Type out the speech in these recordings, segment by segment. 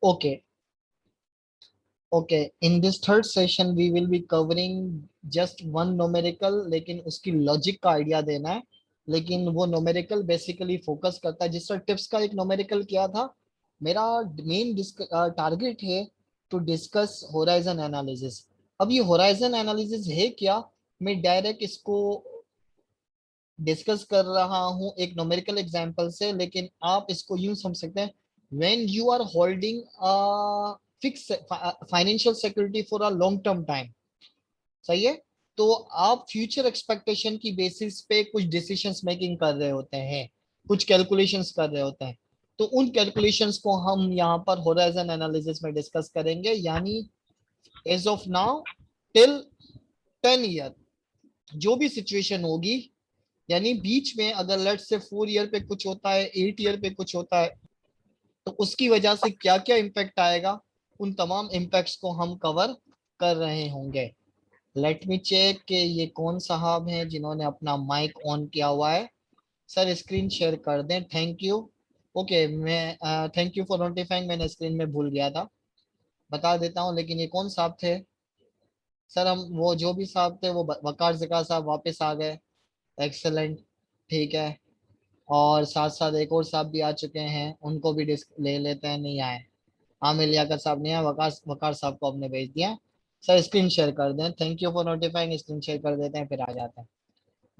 Okay okay, in this third session we will be covering just one numerical, लेकिन उसकी logic का idea देना है। लेकिन वो न्यूमेरिकल बेसिकली फोकस करता है, जिस तरह टिप्स का एक न्यूमेरिकल किया था। मेरा मेन टारगेट है टू डिस्कस होराइजन एनालिसिस। अब ये होराइजन एनालिसिस है क्या, मैं डायरेक्ट इसको डिस्कस कर रहा हूं एक न्यूमेरिकल एग्जांपल से, लेकिन आप इसको यूं समझ सकते हैं, when you are holding a fix financial security for a long term time, सही है, तो आप फ्यूचर एक्सपेक्टेशन की बेसिस पे कुछ डिसीजंस मेकिंग कर रहे होते हैं, कुछ कैलकुलेशंस कर रहे होते हैं। तो उन कैलकुलेशंस को हम यहाँ पर होराइजन एनालिसिस में डिस्कस करेंगे, यानी as of now till 10 year जो भी सिचुएशन होगी, यानी बीच में अगर लेट से 4 ईयर पे कुछ होता है, 8 ईयर पे कुछ होता है, तो उसकी वजह से क्या क्या इम्पैक्ट आएगा, उन तमाम इम्पैक्ट्स को हम कवर कर रहे होंगे। लेट मी चेक कि ये कौन साहब हैं जिन्होंने अपना माइक ऑन किया हुआ है। सर स्क्रीन शेयर कर दें, थैंक यू। ओके, मैं थैंक यू फॉर नोटिफाइंग, मैंने स्क्रीन में भूल गया था, बता देता हूँ। लेकिन ये कौन साहब थे? सर हम वो जो भी साहब थे वो वकार ज़का साहब वापस आ गए, एक्सेलेंट, ठीक है। और साथ साथ एक और साहब भी आ चुके हैं, उनको भी डिस्क ले लेते हैं, नहीं आए। आमिर लियाकत साहब नहीं आए, वकार वकार साहब को हमने भेज दिया। सर स्क्रीन शेयर कर दें, thank you for notifying, screen share कर देते हैं फिर आ जाते हैं।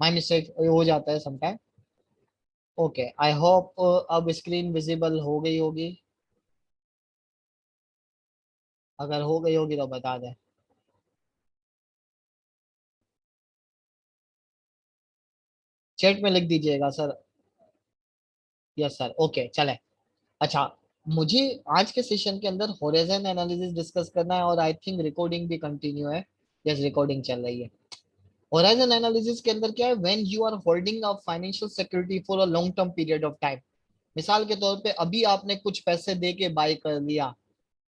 माई मिस्टेक हो जाता है समटाइम। ओके, आई होप अब स्क्रीन विजिबल हो गई होगी, अगर हो गई होगी तो बता दें। चैट में लिख दीजिएगा सर। यस सर, ओके चले। अच्छा, मुझे आज के सेशन के अंदर होराइजन एनालिसिस डिस्कस करना है, और आई थिंक रिकॉर्डिंग भी कंटिन्यू है। यस, रिकॉर्डिंग चल रही है। होराइजन एनालिसिस के अंदर क्या है, when you are holding a financial security for a long term period of time. मिसाल के तौर पे अभी आपने कुछ पैसे दे के बाय कर लिया,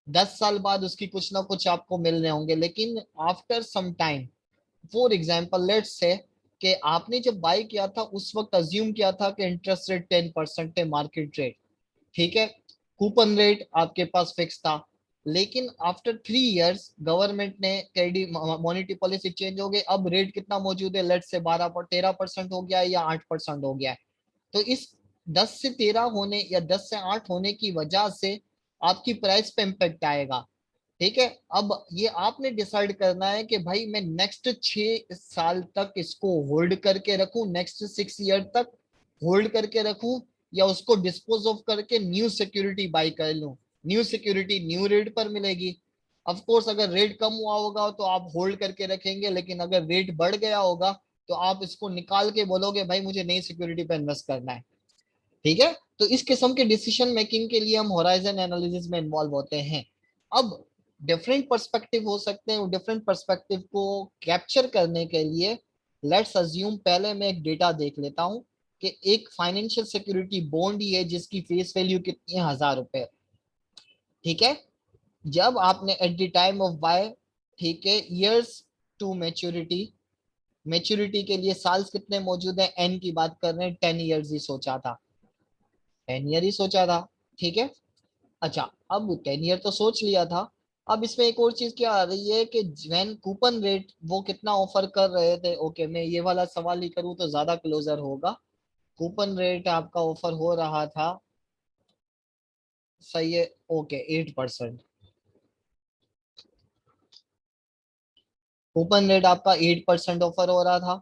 10 साल बाद उसकी कुछ ना कुछ आपको मिल रहे होंगे, लेकिन after some time, for example let's say कि आपने जब बाय किया था उस वक्त अज्यूम किया था कि इंटरेस्ट रेट 10% है, मार्केट रेट, ठीक है, कूपन रेट आपके पास फिक्स था। लेकिन आफ्टर 3 इयर्स गवर्नमेंट ने क्रेडिट मॉनेटरी पॉलिसी चेंज हो गई, अब रेट कितना मौजूद है, लेट से 12 13% हो गया है या 8% हो गया है। तो इस 10 से 13 होने या 10 से 8 होने की वजह से आपकी प्राइस पे इम्पेक्ट आएगा, ठीक है। अब ये आपने डिसाइड करना है कि भाई मैं नेक्स्ट 6 साल तक इसको होल्ड करके रखूं, नेक्स्ट 6 ईयर तक होल्ड करके रखूं, या उसको डिस्पोज ऑफ करके न्यू सिक्योरिटी बाई कर लूं। न्यू सिक्योरिटी न्यू रेट पर मिलेगी। ऑफ कोर्स अगर रेट कम हुआ होगा तो आप होल्ड करके रखेंगे, लेकिन अगर रेट बढ़ गया होगा तो आप इसको निकाल के बोलोगे भाई मुझे नई सिक्योरिटी पर इन्वेस्ट करना है, ठीक है। तो इस किस्म के डिसीजन मेकिंग के लिए हम होराइजन एनालिसिस में इन्वॉल्व होते हैं। अब डिफरेंट पर्सपेक्टिव हो सकते हैं, डिफरेंट पर्सपेक्टिव को कैप्चर करने के लिए लेट्स अज्यूम, पहले मैं एक डेटा देख लेता हूं कि एक फाइनेंशियल सिक्योरिटी बॉन्ड ही है जिसकी फेस वैल्यू कितनी है, 1000 रुपए, ठीक है। जब आपने at the time of buy, ठीक है, ईयर्स टू मेच्योरिटी, मेच्योरिटी के लिए साल कितने मौजूद है, एन की बात कर रहे हैं, 10 ईयर्स ही सोचा था, 10 ईयर ही सोचा था, ठीक है। अच्छा, अब 10 ईयर तो सोच लिया था। अब इसमें एक और चीज क्या आ रही है कि वैन कूपन रेट वो कितना ऑफर कर रहे थे, ओके मैं ये वाला सवाल ही करूँ तो ज्यादा क्लोजर होगा। कूपन रेट आपका ऑफर हो रहा था, सही है, ओके 8%। कूपन रेट आपका 8% ऑफर हो रहा था,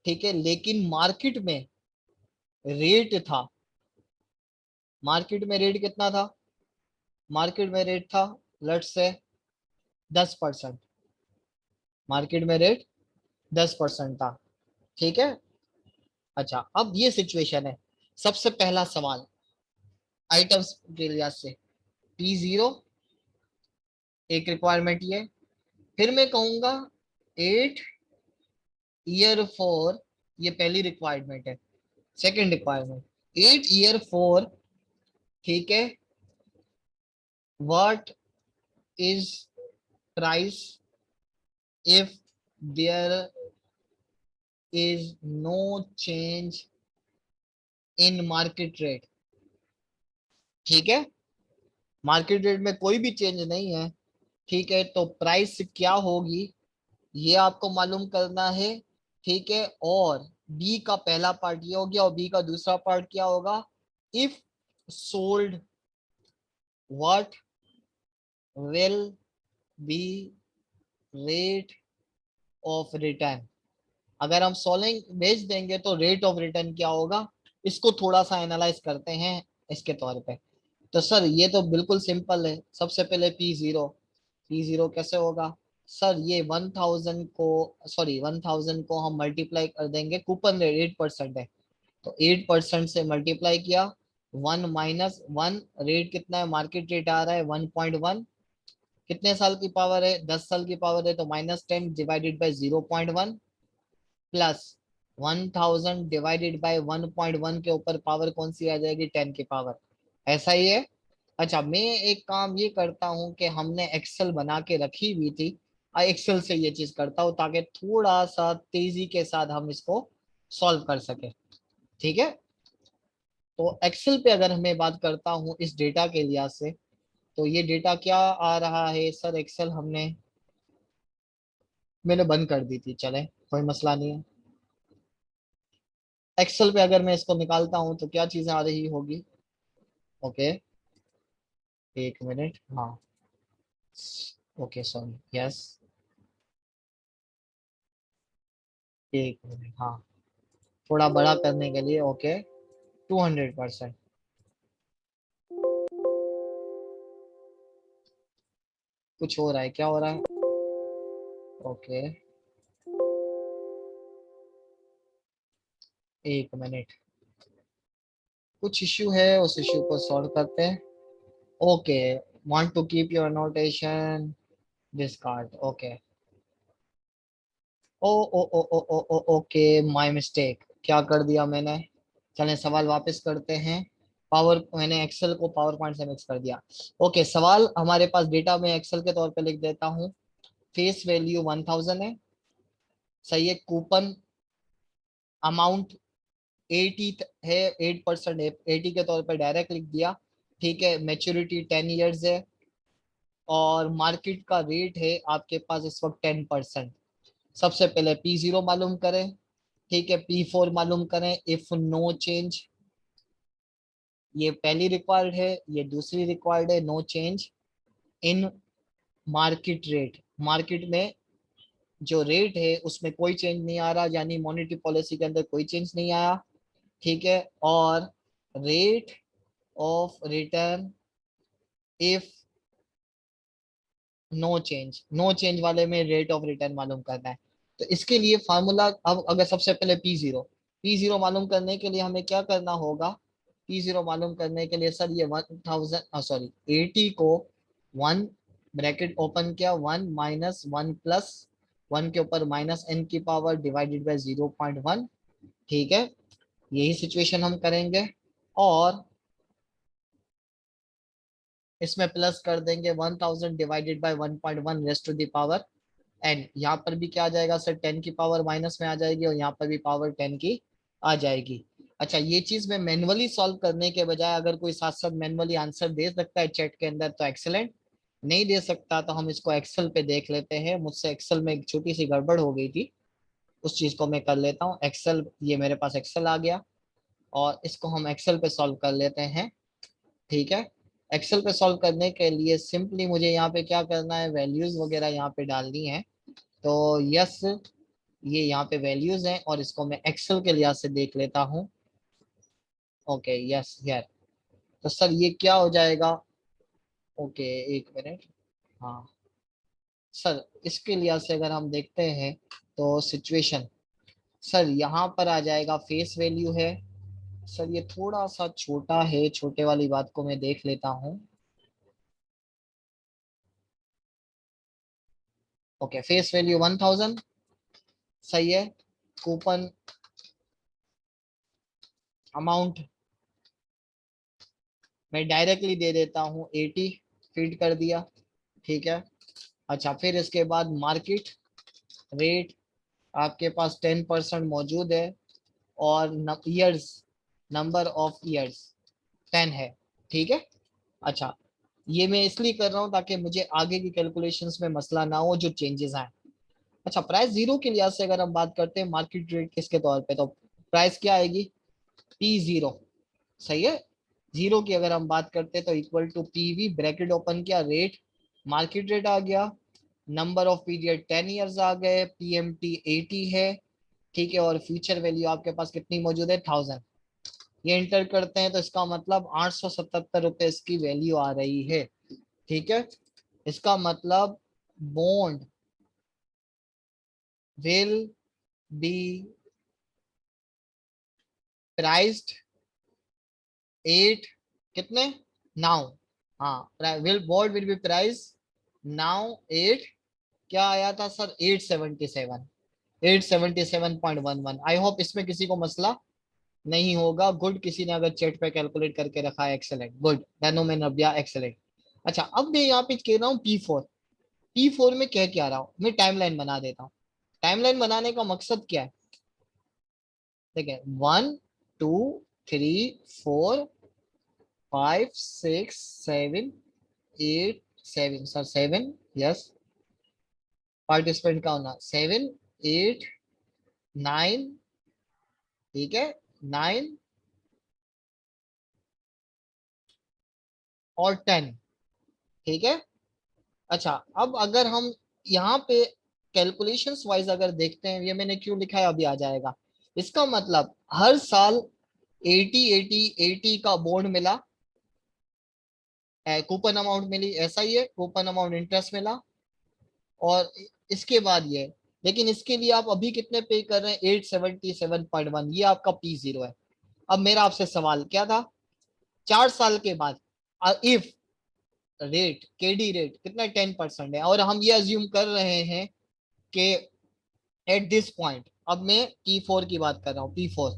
ठीक है, लेकिन मार्केट में रेट था, मार्केट में रेट कितना था, मार्केट में रेट था लेट्स से 10%, मार्केट में रेट 10% था, ठीक है। अच्छा, अब ये सिचुएशन है। सबसे पहला सवाल आइटम्स के लिहाज से, P0 एक रिक्वायरमेंट ये, फिर मैं कहूंगा 8 ईयर 4, ये पहली रिक्वायरमेंट है। सेकंड रिक्वायरमेंट 8 ईयर 4, ठीक है, what is price if there is no change in market rate, ठीक है। मार्केट रेट में कोई भी चेंज नहीं है, ठीक है, तो प्राइस क्या होगी ये आपको मालूम करना है, ठीक है। और बी का पहला पार्ट ये हो गया, और बी का दूसरा पार्ट क्या होगा, if sold what will be rate of return. अगर हम सोलिंग बेच देंगे तो रेट ऑफ रिटर्न क्या होगा, इसको थोड़ा सा एनालाइज करते हैं इसके तौर पे। तो सर ये तो बिल्कुल सिंपल है, सबसे पहले P0, P0 कैसे होगा सर, ये 1000 को, सॉरी 1000 को हम मल्टीप्लाई कर देंगे, कूपन रेट 8% है, तो 8% से मल्टीप्लाई किया, 1 - 1, रेट कितना है, मार्केट रेट आ रहा है 1.1, कितने साल की पावर है, 10 साल की पावर है, तो -10 divided by 0.1 plus 1000 divided by 1.1 के ऊपर पावर कौन सी आ जाएगी, 10 की पावर, ऐसा ही है। अच्छा, मैं एक काम ये करता हूँ कि हमने एक्सेल बना के रखी हुई थी, एक्सेल से ये चीज करता हूँ ताकि थोड़ा सा तेजी के साथ हम इसको सॉल्व कर सके, ठीक है। तो एक्सेल पे अगर मैं बात करता हूँ इस डेटा के लिहाज से, तो ये डेटा क्या आ रहा है सर, एक्सेल मैंने बंद कर दी थी, चले कोई मसला नहीं है। एक्सेल पे अगर मैं इसको निकालता हूँ तो क्या चीजें आ रही होगी, ओके, एक मिनट, हाँ, ओके सॉरी, यस, एक मिनट, हाँ, थोड़ा बड़ा करने के लिए, ओके, 200%। कुछ हो रहा है, क्या हो रहा है, ओके, एक मिनट, कुछ इश्यू है, उस इश्यू को सॉल्व करते हैं, okay, want to keep your notation discard, okay, oh okay, my mistake, क्या कर दिया मैंने, चलें सवाल वापस करते हैं। पावर, मैंने एक्सेल को पावर पॉइंट से मिक्स कर दिया। ओके, सवाल हमारे पास डेटा में एक्सेल के तौर पे लिख देता हूँ, फेस वैल्यू 1000 है, सही है, कूपन अमाउंट 80 है, 8% है, 80 के तौर पे डायरेक्ट लिख दिया, ठीक है, मैच्योरिटी 10 ईयर्स है, और मार्केट का रेट है आपके पास इस वक्त 10%। सबसे पहले P0 मालूम करें, ठीक है, P4 मालूम करें, इफ नो चेंज, ये पहली रिक्वायर्ड है, ये दूसरी रिक्वायर्ड है, no change in market rate, market में जो रेट है उसमें कोई चेंज नहीं आ रहा, यानी मॉनेटरी पॉलिसी के अंदर कोई चेंज नहीं आया, ठीक है, और rate of return if no change, no change वाले में रेट ऑफ रिटर्न मालूम करना है। तो इसके लिए फार्मूला, अब अगर सबसे पहले P0 मालूम करने के लिए हमें क्या करना होगा, P0 मालूम करने के लिए सर ये 1000, सॉरी 80 को 1 ब्रैकेट ओपन किया, 1 - 1 + 1 के ऊपर -n की पावर डिवाइडेड बाई 0.1, ठीक है, यही सिचुएशन हम करेंगे, और इसमें प्लस कर देंगे 1000 divided by 1.1 raised to the power n, यहाँ पर भी क्या आ जाएगा सर, 10 की पावर माइनस में आ जाएगी, और यहाँ पर भी पावर 10 की आ जाएगी। अच्छा, ये चीज में मैनुअली सॉल्व करने के बजाय अगर कोई साथ साथ मैनुअली आंसर दे सकता है चैट के अंदर तो एक्सेलेंट, नहीं दे सकता तो हम इसको एक्सेल पे देख लेते हैं। मुझसे एक्सेल में एक छोटी सी गड़बड़ हो गई थी, उस चीज को मैं कर लेता हूँ। एक्सेल, ये मेरे पास एक्सेल आ गया, और इसको हम एक्सेल पे सॉल्व कर लेते हैं, ठीक है। एक्सेल पे सॉल्व करने के लिए सिंपली मुझे यहाँ पे क्या करना है, वैल्यूज वगैरह यहाँ पे डालनी है, तो यस, ये यहाँ पे वैल्यूज हैं, और इसको मैं एक्सेल के लिहाज से देख लेता हूँ, ओके, यस यार, तो सर ये क्या हो जाएगा, ओके, एक मिनट, हाँ सर, इसके लिहाज से अगर हम देखते हैं तो सिचुएशन, सर यहाँ पर आ जाएगा फेस वैल्यू है, सर ये थोड़ा सा छोटा है, छोटे वाली बात को मैं देख लेता हूँ, ओके, फेस वैल्यू 1000, सही है, कूपन अमाउंट मैं डायरेक्टली दे देता हूँ 80, फीड कर दिया, ठीक है। अच्छा, फिर इसके बाद मार्केट रेट आपके पास 10% मौजूद है, और ईयर्स, नंबर ऑफ ईयर्स 10 है, ठीक है। अच्छा, ये मैं इसलिए कर रहा हूँ ताकि मुझे आगे की कैलकुलेशंस में मसला ना हो जो चेंजेस आए। अच्छा, प्राइस जीरो के लिहाज से अगर हम बात करते हैं मार्केट रेट किसके तौर पे, तो प्राइस क्या आएगी, पी जीरो। सही है। जीरो की अगर हम बात करते हैं तो equal to PV, bracket open किया, रेट मार्केट रेट आ गया, नंबर ऑफ पीरियड 10 ईयर्स आ गए, पीएमटी 80 है, ठीक है, और फ्यूचर वैल्यू आपके पास कितनी मौजूद है, 1000। ये इंटर करते हैं तो इसका मतलब 877 रुपए इसकी वैल्यू आ रही है। ठीक है, इसका मतलब bond will be priced eight, कितने, नाउ, हाँ, will be price now at, क्या आया था सर, 877, 877.11। आई होप इसमें किसी को मसला नहीं होगा। गुड, किसी ने अगर चैट पे कैलकुलेट करके रखा है, एक्सेलेंट, गुड, नैनो में नब्या, एक्सेलेंट। अच्छा, अब मैं यहाँ पे कह रहा हूँ P4। P4 में कह क्या रहा हूँ मैं, टाइमलाइन बना देता हूँ। टाइमलाइन बनाने का मकसद क्या है, ठीक है, 1 2 3 4 5 6 7 8 7, सर 7, यस, पार्टिसिपेंट का होना 7 8 9, ठीक है, 9 और 10, ठीक है। अच्छा, अब अगर हम यहाँ पे कैलकुलेशंस वाइज अगर देखते हैं, ये मैंने क्यों लिखा है अभी आ जाएगा। इसका मतलब हर साल 80 80 80 का बॉन्ड मिला, कूपन अमाउंट मिली, ऐसा ही है, कूपन अमाउंट इंटरेस्ट मिला, और इसके बाद ये, लेकिन इसके लिए आप अभी कितने पे कर रहे हैं, 877.1, ये आपका P0 है। अब मेरा आपसे सवाल क्या था, 4 साल के बाद इफ रेट, केडी रेट कितना 10% है, और हम ये अज्यूम कर रहे हैं कि एट दिस पॉइंट, अब मैं P4 की बात कर रहा हूँ, P4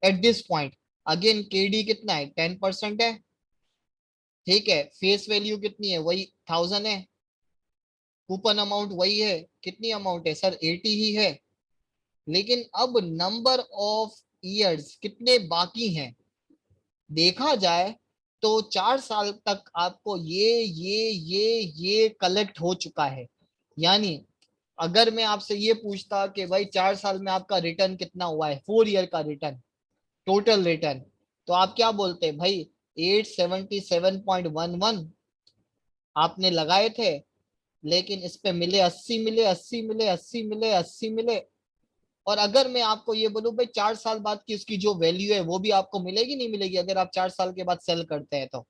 at this point, again KD कितना है, 10% है, ठीक है, फेस वैल्यू कितनी है, वही 1000 है, कूपन अमाउंट वही है, कितनी अमाउंट है सर, 80 ही है, लेकिन अब नंबर ऑफ ईयर्स कितने बाकी हैं, देखा जाए तो 4 साल तक आपको ये कलेक्ट हो चुका है। यानी अगर मैं आपसे ये पूछता कि भाई 4 साल में आपका रिटर्न कितना हुआ है, 4 ईयर का रिटर्न, टोटल रिटर्न, तो आप क्या बोलते हैं भाई, 877.11 आपने लगाए थे, लेकिन इस पे मिले 80, मिले 80, मिले 80, मिले 80, मिले। और अगर मैं आपको ये बोलूं भाई 4 साल बाद की उसकी जो वैल्यू है वो भी आपको मिलेगी नहीं मिलेगी, अगर आप 4 साल के बाद सेल करते हैं तो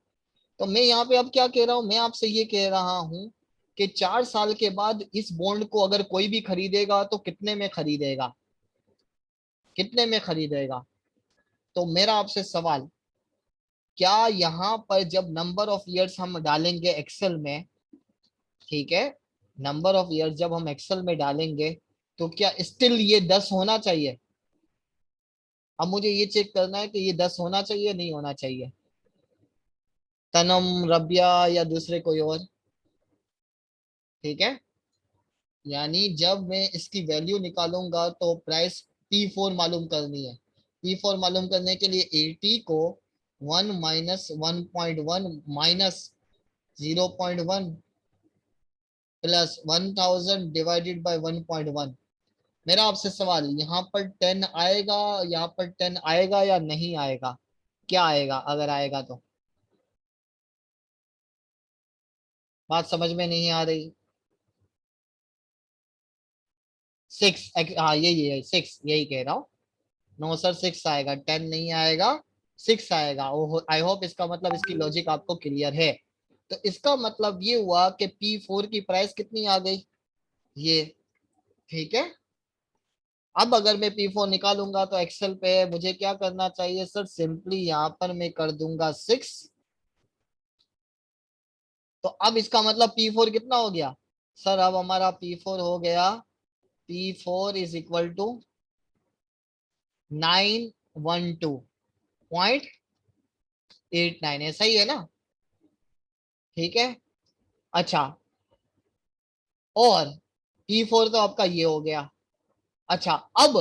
मैं यहाँ पे अब क्या कह रहा हूँ, मैं आपसे ये कह रहा हूँ कि 4 साल के बाद इस बॉन्ड को अगर कोई भी खरीदेगा तो कितने में खरीदेगा, कितने में खरीदेगा। तो मेरा आपसे सवाल, क्या यहाँ पर जब नंबर ऑफ ईयर्स हम डालेंगे एक्सेल में, ठीक है, नंबर ऑफ ईयर्स जब हम एक्सेल में डालेंगे, तो क्या स्टिल ये 10 होना चाहिए। अब मुझे ये चेक करना है कि ये 10 होना चाहिए नहीं होना चाहिए, तनम, रबिया या दूसरे कोई और, ठीक है। यानी जब मैं इसकी वैल्यू निकालूंगा तो प्राइस P4 मालूम करनी है। P4 मालूम करने के लिए 80 को 1 - 1.1 -0.1 प्लस 1000 डिवाइडेड बाय 1.1। मेरा आपसे सवाल, यहाँ पर 10 आएगा, यहाँ पर 10 आएगा या नहीं आएगा, क्या आएगा अगर आएगा तो, बात समझ में नहीं आ रही। 6, हाँ यही है 6, यही कह रहा हूँ। नो सर 6 आएगा, 10 नहीं आएगा, 6 आएगा। आई होप इसका मतलब इसकी लॉजिक आपको क्लियर है। तो इसका मतलब ये हुआ कि P4 की प्राइस कितनी आ गई, ये, ठीक है। अब अगर मैं P4 निकालूंगा तो एक्सेल पे मुझे क्या करना चाहिए सर, सिंपली यहाँ पर मैं कर दूंगा 6। तो अब इसका मतलब P4 कितना हो गया सर, अब हमारा P4 हो गया, P4 इज इक्वल टू 912.89, ऐसा ही है ना, ठीक है। अच्छा, और P4 तो आपका ये हो गया। अच्छा, अब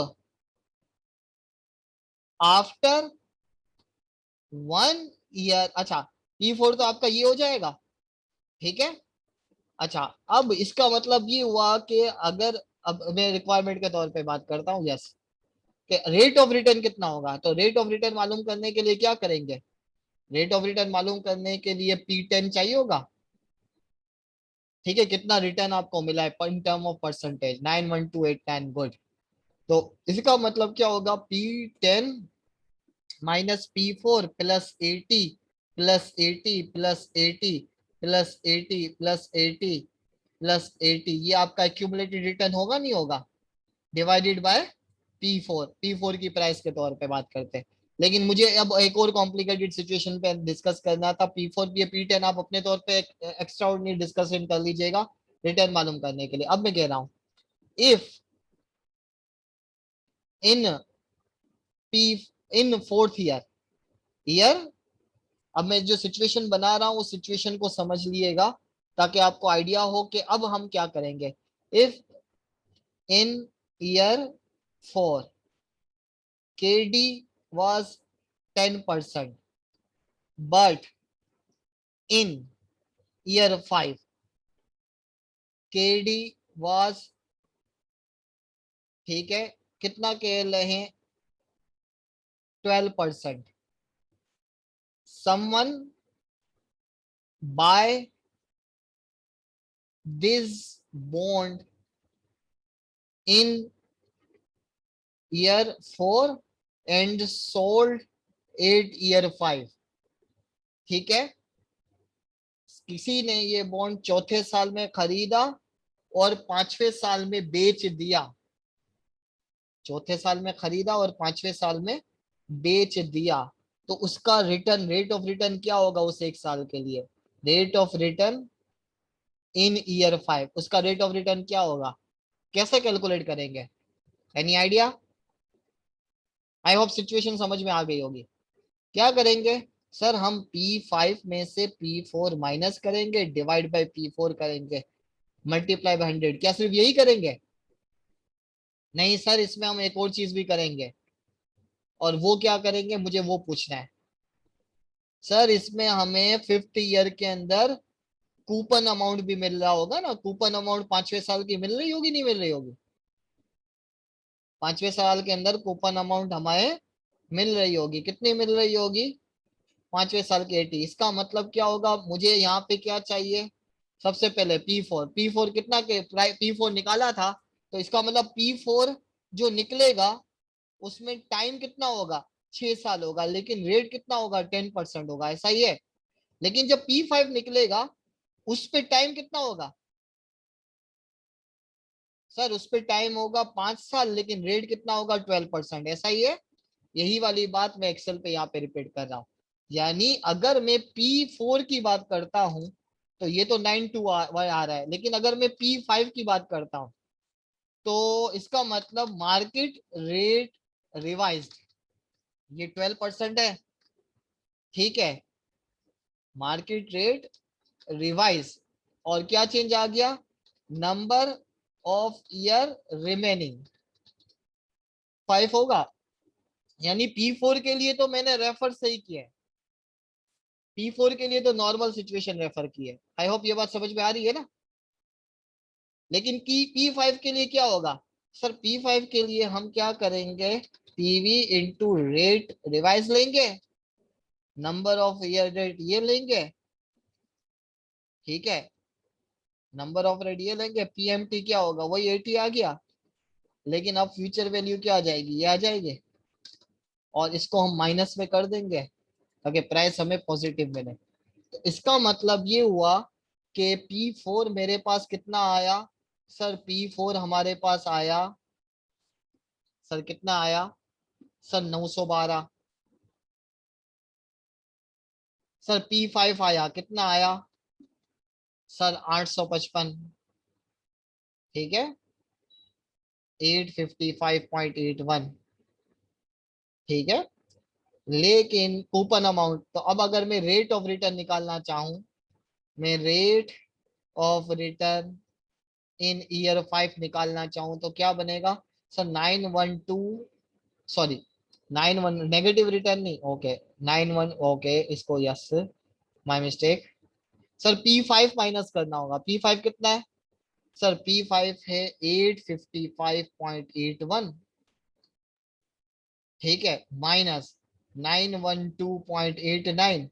आफ्टर 1 ईयर, अच्छा, P4 तो आपका ये हो जाएगा, ठीक है। अच्छा, अब इसका मतलब ये हुआ कि अगर, अब मैं रिक्वायरमेंट के तौर पे बात करता हूँ, यस, कि रेट ऑफ रिटर्न कितना होगा। तो रेट ऑफ रिटर्न मालूम करने के लिए क्या करेंगे, रेट ऑफ रिटर्न मालूम करने के लिए P10 चाहिए होगा, ठीक है। कितना रिटर्न आपको मिला है in term of percentage, 91289, good. तो इसका मतलब क्या होगा, P10 minus P4 plus 80 plus 80 plus 80 plus 80 plus 80 plus 80, ये आपका एक्यूमुलेटेड रिटर्न होगा नहीं होगा, डिवाइडेड बाय P4 की प्राइस के तौर पे बात करते हैं। लेकिन मुझे अब एक और कॉम्प्लिकेटेड सिचुएशन पे डिस्कस करना था, P4 भी P10 आप अपने तौर पे एक्स्ट्रा ऑर्डिनरी डिस्कशन कर लीजिएगा रिटर्न मालूम करने के लिए। अब मैं कह रहा हूं, if in P in fourth year, अब मैं जो सिचुएशन बना रहा हूं उस सिचुएशन को समझ लिएगा ताकि आपको आइडिया हो कि अब हम क्या करेंगे। If in year 4 KD was 10%, but in year 5 KD was, ठीक है, कितना कह रहे हैं, 12%। Someone buy this bond in year 4 and sold it year 5, ठीक है। किसी ने ये बॉन्ड चौथे साल में खरीदा और पांचवें साल में बेच दिया, चौथे साल में खरीदा और पांचवें साल में बेच दिया, तो उसका रिटर्न, रेट ऑफ रिटर्न क्या होगा उस एक साल के लिए, rate of return in year 5, उसका रेट ऑफ रिटर्न क्या होगा, कैसे कैलकुलेट करेंगे, any idea. I hope situation समझ में आ गई होगी। क्या करेंगे सर, हम P5 में से P4 माइनस करेंगे, डिवाइड बाय P4 करेंगे, मल्टीप्लाई बाय 100, क्या सिर्फ यही करेंगे, नहीं सर, इसमें हम एक और चीज भी करेंगे। और वो क्या करेंगे मुझे वो पूछना है। सर इसमें हमें फिफ्थ ईयर के अंदर कूपन अमाउंट भी मिल रहा होगा ना, कूपन अमाउंट पांचवें साल की मिल रही होगी नहीं मिल रही होगी, पांचवें साल के अंदर कूपन अमाउंट हमारे मिल रही होगी, कितनी मिल रही होगी, पांचवें साल की 80। इसका मतलब क्या होगा, मुझे यहाँ पे क्या चाहिए, सबसे पहले P4 कितना के P4 निकाला था, तो इसका मतलब P4 जो निकलेगा उसमें टाइम कितना होगा, 6 साल होगा, लेकिन रेट कितना होगा, 10% होगा, ऐसा ही है। लेकिन जब P5 निकलेगा उस पे टाइम कितना होगा, सर उस पे टाइम होगा 5 साल, लेकिन रेट कितना होगा, 12%, ऐसा ही है। यही वाली बात मैं एक्सेल पे यहाँ पे रिपीट कर रहा हूँ। यानी अगर मैं P4 की बात करता हूं तो ये तो 9 आ रहा है, लेकिन अगर मैं P5 की बात करता हूं तो इसका मतलब मार्केट रेट रिवाइज्ड, ये 12% है, ठीक है, मार्केट रेट रिवाइज, और क्या चेंज आ गया, नंबर ऑफ ईयर रिमेनिंग 5 होगा। यानी P4 के लिए तो मैंने रेफर सही किया है, P4 के लिए तो नॉर्मल सिचुएशन रेफर की है। आई होप ये बात समझ में आ रही है ना। लेकिन की P5 के लिए क्या होगा, सर P5 के लिए हम क्या करेंगे, पीवी इंटू रेट रिवाइज लेंगे, नंबर ऑफ ईयर रेट ये लेंगे, ठीक है, नंबर ऑफ रेट ये लेंगे, पीएमटी क्या होगा, वही 80 आ गया, लेकिन अब फ्यूचर वैल्यू क्या आ जाएगी, ये आ जाएगी, और इसको हम माइनस में कर देंगे ताकि प्राइस हमें पॉजिटिव मिले। तो इसका मतलब ये हुआ कि P4 मेरे पास कितना आया, सर P4 हमारे पास आया, सर कितना आया, सर 912। सर P5 आया, कितना आया, सर 855, ठीक है, 855.81, ठीक है। लेकिन कूपन अमाउंट, तो अब अगर मैं रेट ऑफ रिटर्न निकालना चाहूं, मैं rate of return in year 5 निकालना चाहूं तो क्या बनेगा, सर 912, सॉरी 91, नेगेटिव रिटर्न नहीं, ओके 91, ओके इसको yes, my mistake. Sir P5 minus करना होगा। P5 कितना है सर? P5 है 855.81, ठीक है, माइनस 912.89,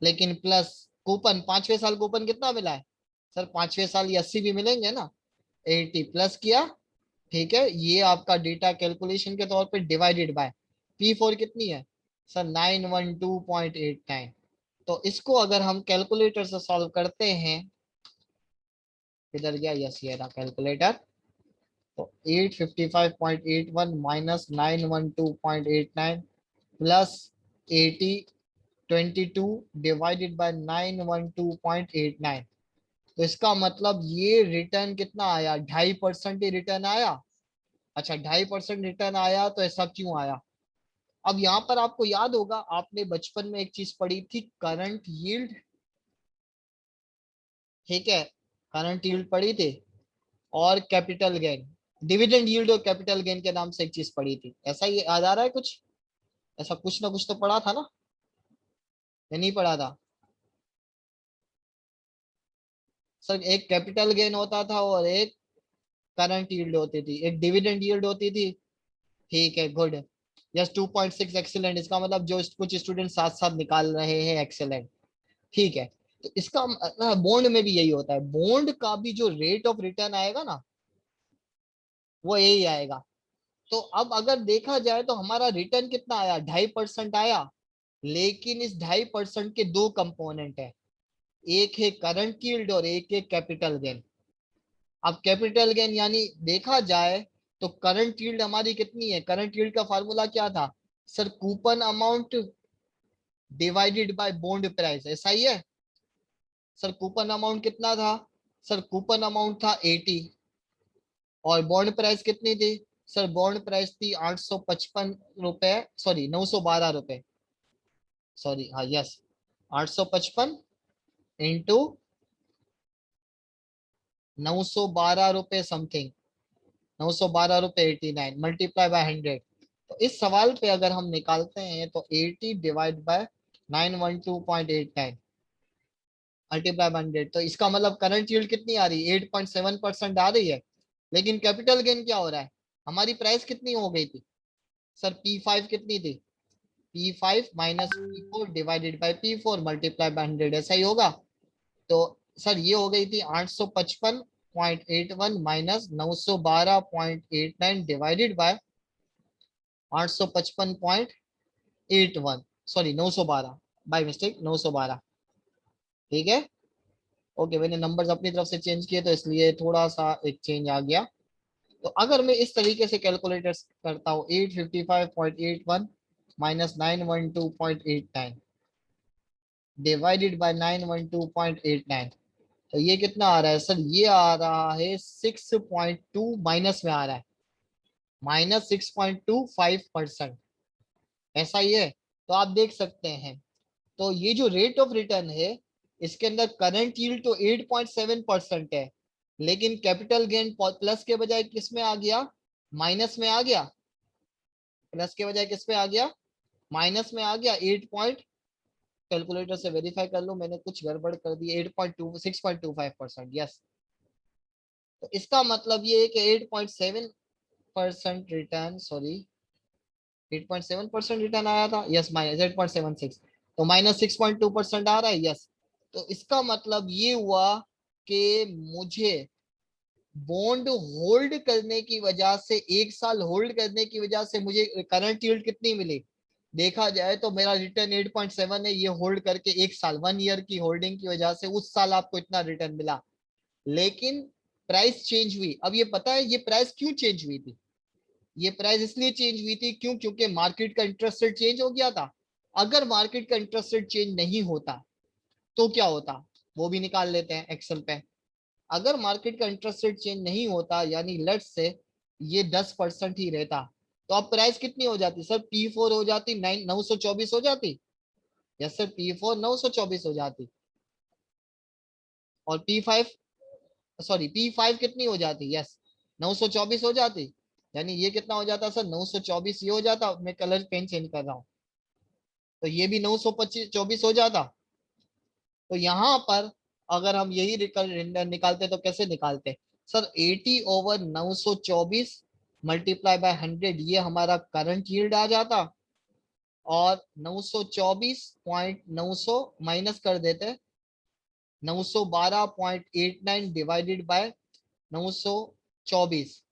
लेकिन प्लस कूपन, 5वें साल कूपन कितना मिला है सर? 5वें साल ये 80 भी मिलेंगे ना। 80 प्लस किया, ठीक है, ये आपका डेटा कैलकुलेशन के तौर पे डिवाइडेड बाय P4 कितनी है सर? 912.89। तो इसको अगर हम कैलकुलेटर से सॉल्व करते हैं, किधर गया, यस ये रहा कैलकुलेटर। तो 855.81 माइनस 912.89 प्लस 80, 22 डिवाइडेड बाय 912.89। तो इसका मतलब ये रिटर्न कितना आया? 2.5% ही रिटर्न आया। अच्छा, 2.5% रिटर्न आया, तो ऐसा क्यों आया? अब यहाँ पर आपको याद होगा, आपने बचपन में एक चीज पढ़ी थी, करंट यील्ड, ठीक है, करंट यील्ड पढ़ी थी, और कैपिटल गेन, डिविडेंड यील्ड और कैपिटल गेन के नाम से एक चीज पढ़ी थी। ऐसा ही याद आ रहा है कुछ? ऐसा कुछ ना कुछ तो पढ़ा था ना, या नहीं पढ़ा था सर? एक कैपिटल गेन होता था और एक करंट यील्ड होती थी, एक डिविडेंड यील्ड होती थी। ठीक है, गुड। Yes, 2.6, excellent. इसका मतलब जो कुछ स्टूडेंट साथ साथ निकाल रहे हैं, एक्सीलेंट। ठीक है, तो इसका बॉन्ड में भी यही होता है, बॉन्ड का भी जो रेट ऑफ रिटर्न आएगा ना, वो यही आएगा। तो अब अगर देखा जाए तो हमारा रिटर्न कितना आया? 2.5% आया, लेकिन इस 2.5% के दो कंपोनेंट है, एक है करंट यील्ड और एक है कैपिटल गेन। अब कैपिटल गेन यानी देखा जाए तो करंट यील्ड हमारी कितनी है? करंट यील्ड का फार्मूला क्या था sir? Coupon amount divided by bond price, ऐसा ही है सर? कूपन अमाउंट कितना था सर? कूपन अमाउंट था 80, और बॉन्ड प्राइस कितनी थी सर? बॉन्ड प्राइस थी 855 रुपए, सॉरी 912 रुपए, सॉरी, हाँ यस, 855 इंटू 912 रुपए समथिंग, 912 रुपए 89 मल्टीप्लाई बाय 100। तो इस सवाल पे अगर हम निकालते हैं तो 80 डिवाइड बाय 912.89 मल्टीप्लाई बाय 100, तो इसका मतलब करंट यील्ड कितनी आ रही है? 8.7% आ रही है। लेकिन कैपिटल गेन क्या हो रहा है? हमारी प्राइस कितनी हो गई थी सर? P5 कितनी थी? P5 minus P4 divided by P4 multiply by 100, ऐसा ही होगा। तो सर ये हो गई थी 855.81 minus 912.89 divided by 855.81, sorry 912, by mistake 912, ठीक है। ओके, मैंने नंबर्स अपनी तरफ से चेंज किए तो इसलिए थोड़ा सा एक चेंज आ गया। तो अगर मैं इस तरीके से कैलकुलेटर करता हूँ, 855.81 माइनस 912.89 डिवाइडेड बाय 912.89, तो ये कितना आ रहा है सर? ये आ रहा है 6.2, माइनस में आ रहा है, -6.25%, ऐसा ही है। तो आप देख सकते हैं, तो ये जो रेट ऑफ रिटर्न है, इसके अंदर करंट यील्ड तो 8.7% है, लेकिन कैपिटल गेन प्लस के बजाय किस में आ गया? माइनस में आ गया। प्लस के बजाय किस में आ गया? माइनस में आ गया। 8 पॉइंट, कैलकुलेटर से वेरीफाई कर लो, मैंने कुछ गड़बड़ कर दी, 6.25%, यस। तो इसका मतलब ये है कि 8.7% रिटर्न, सॉरी 8.7% रिटर्न आया था, यस, माइनस 8.76, तो -6.2% आ रहा है, यस। तो इसका मतलब ये हुआ कि मुझे बॉन्ड होल्ड करने की वजह से, 1 साल होल्ड करने की वजह से मुझे करंट यील्ड कितनी मिली? देखा जाए तो मेरा रिटर्न 8.7 है, ये होल्ड करके 1 साल, 1 ईयर की होल्डिंग की वजह से उस साल आपको इतना रिटर्न मिला। लेकिन प्राइस चेंज हुई। अब ये पता है ये प्राइस क्यों चेंज हुई थी? ये प्राइस इसलिए चेंज हुई थी, क्यों? क्योंकि मार्केट का इंटरेस्ट रेट चेंज हो गया था। अगर मार्केट का इंटरेस्ट रेट चेंज नहीं होता तो क्या होता, वो भी निकाल लेते हैं एक्सेल पे। अगर मार्केट का इंटरेस्ट रेट चेंज नहीं होता, यानी लेट्स से ये 10% ही रहता, तो अब प्राइस कितनी हो जाती सर? P4 हो जाती 924 हो जाती। यस सर, P4 924 हो जाती, और P5, सॉरी P5 कितनी हो जाती? यस, 924 हो जाती। यानी ये कितना हो जाता सर? 924 ये हो जाता, मैं कलर पेन चेंज कर रहा हूँ, तो ये भी 925 24 हो जाता। तो यहाँ पर अगर हम यही निकालते तो कैसे निकालते सर? 80/924 मल्टीप्लाई बाय 100, ये हमारा करंट यील्ड आ जाता, और 924.900 माइनस कर देते 912.89 डिवाइडेड बाय 924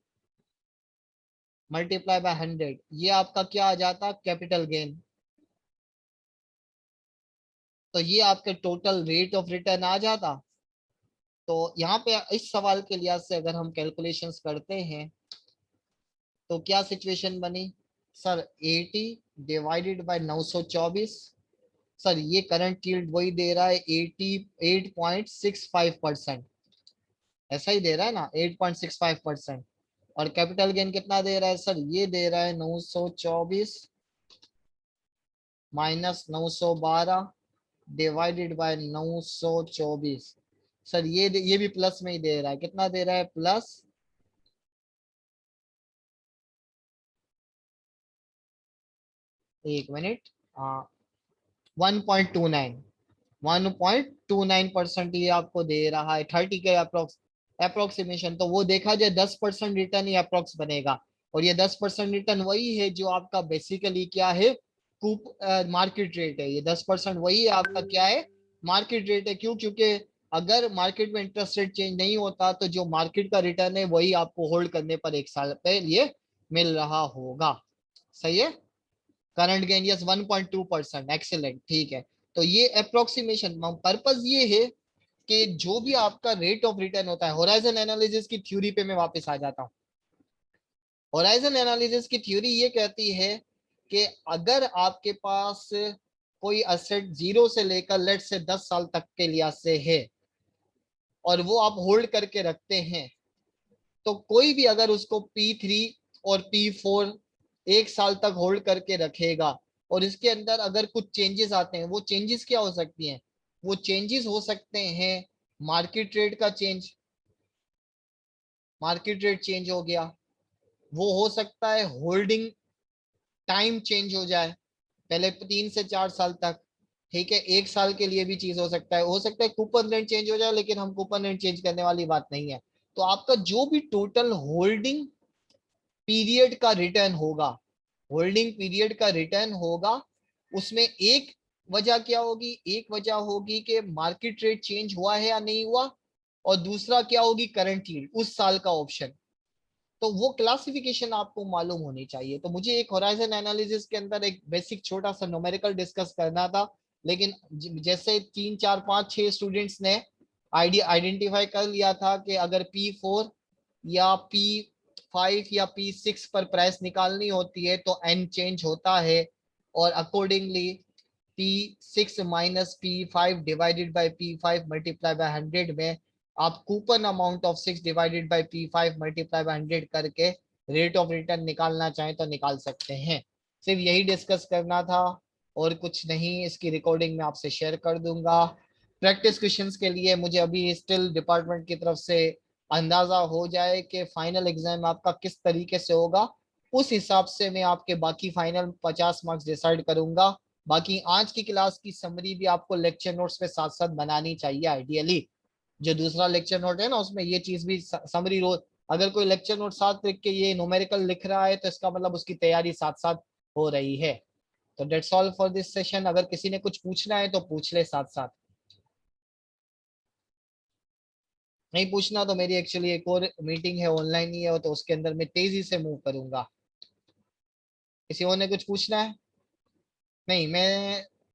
मल्टीप्लाई बाय 100, ये आपका क्या आ जाता? Capital gain. तो ये आपके टोटल रेट ऑफ रिटर्न आ जाता। तो यहाँ पे इस सवाल के लिहाज से अगर हम कैलकुलेशंस करते हैं तो क्या सिचुएशन बनी सर? 80 डिवाइडेड बाय 924, सर ये करंट यील्ड वही दे रहा है 88.65%, ऐसा ही दे रहा है ना 8.65%। और कैपिटल गेन कितना दे रहा है सर? ये दे रहा है 924 माइनस 912 डिवाइडेड बाय 924। सर ये भी प्लस में ही दे रहा है, कितना दे रहा है? प्लस 1 मिनट, 1.29, 1.29% ये आपको दे रहा है 30 के अप्रोक्सीमेशन। तो वो देखा जाए 10% रिटर्न ही अप्रोक्स बनेगा, और ये 10% रिटर्न वही है जो आपका बेसिकली क्या है? कूप मार्केट रेट है। ये 10% वही है आपका क्या है? मार्केट रेट है। क्यों? क्योंकि अगर मार्केट में इंटरेस्ट रेट चेंज नहीं होता तो जो मार्केट का रिटर्न है वही आपको होल्ड करने पर 1 साल पे ये मिल रहा होगा। सही है। करंट गेन यस 1.2%, एक्सीलेंट, ठीक है। तो ये अप्रोक्सीमेशन पर्पस ये है कि जो भी आपका रेट ऑफ रिटर्न होता है, होराइजन एनालिसिस की थ्योरी पे मैं वापस आ जाता हूँ। होराइजन एनालिसिस की थ्योरी ये कहती है कि अगर आपके पास कोई असेट 0 से लेकर लेट से 10 साल तक के लिहाज से है और वो आप होल्ड करके रखते हैं, तो कोई भी अगर उसको P3 और P4 1 साल तक होल्ड करके रखेगा और इसके अंदर अगर कुछ चेंजेस आते हैं, वो चेंजेस क्या हो सकती हैं? वो चेंजेस हो सकते हैं मार्केट रेट का चेंज, मार्केट रेट चेंज हो गया। वो हो सकता है होल्डिंग टाइम चेंज हो जाए, पहले 3 से 4 साल तक, ठीक है। 1 साल के लिए भी चीज हो सकता है कूपन रेट चेंज हो जाए, लेकिन हम कूपन रेट चेंज करने वाली बात नहीं है। तो आपका जो भी टोटल होल्डिंग पीरियड का रिटर्न होगा, होल्डिंग पीरियड का रिटर्न होगा, उसमें एक वजह क्या होगी? एक वजह होगी कि मार्केट रेट चेंज हुआ है या नहीं हुआ, और दूसरा क्या होगी? करंट यील्ड, उस साल का ऑप्शन। तो वो क्लासिफिकेशन आपको मालूम होनी चाहिए। तो मुझे एक होराइजन एनालिसिस के अंदर एक बेसिक छोटा सा न्यूमेरिकल डिस्कस करना था, लेकिन जैसे 3 4 5 6 स्टूडेंट्स ने आइडिया आइडेंटिफाई कर लिया था कि अगर P4 या P5 या P6 पर प्राइस निकालनी होती है तो एन चेंज होता है, और accordingly P6 minus P5 divided by P5 multiply by 100 में आप coupon amount of 6 divided by P5 multiply by 100 करके रेट ऑफ रिटर्न निकालना चाहें तो निकाल सकते हैं। सिर्फ यही डिस्कस करना था और कुछ नहीं। इसकी रिकॉर्डिंग मैं आपसे शेयर कर दूंगा। प्रैक्टिस क्वेश्चंस के लिए मुझे अभी स्टिल डिपार्टमेंट की तरफ से अंदाजा हो जाए कि फाइनल एग्जाम आपका किस तरीके से होगा, उस हिसाब से मैं आपके बाकी फाइनल 50 मार्क्स डिसाइड करूंगा। बाकी आज की क्लास की समरी भी आपको लेक्चर नोट्स पे साथ साथ बनानी चाहिए आइडियली। जो दूसरा लेक्चर नोट है ना, उसमें ये चीज भी समरी रोज, अगर कोई लेक्चर नोट साथ लिख के ये न्यूमेरिकल लिख रहा है तो इसका मतलब उसकी तैयारी साथ साथ हो रही है। तो that's all for this session. अगर किसी ने कुछ पूछना है तो पूछ ले साथ साथ, नहीं पूछना तो मेरी एक्चुअली एक और मीटिंग है, ऑनलाइन ही है, तो उसके अंदर मैं तेजी से मूव करूंगा। किसी और ने कुछ पूछना है? नहीं, मैं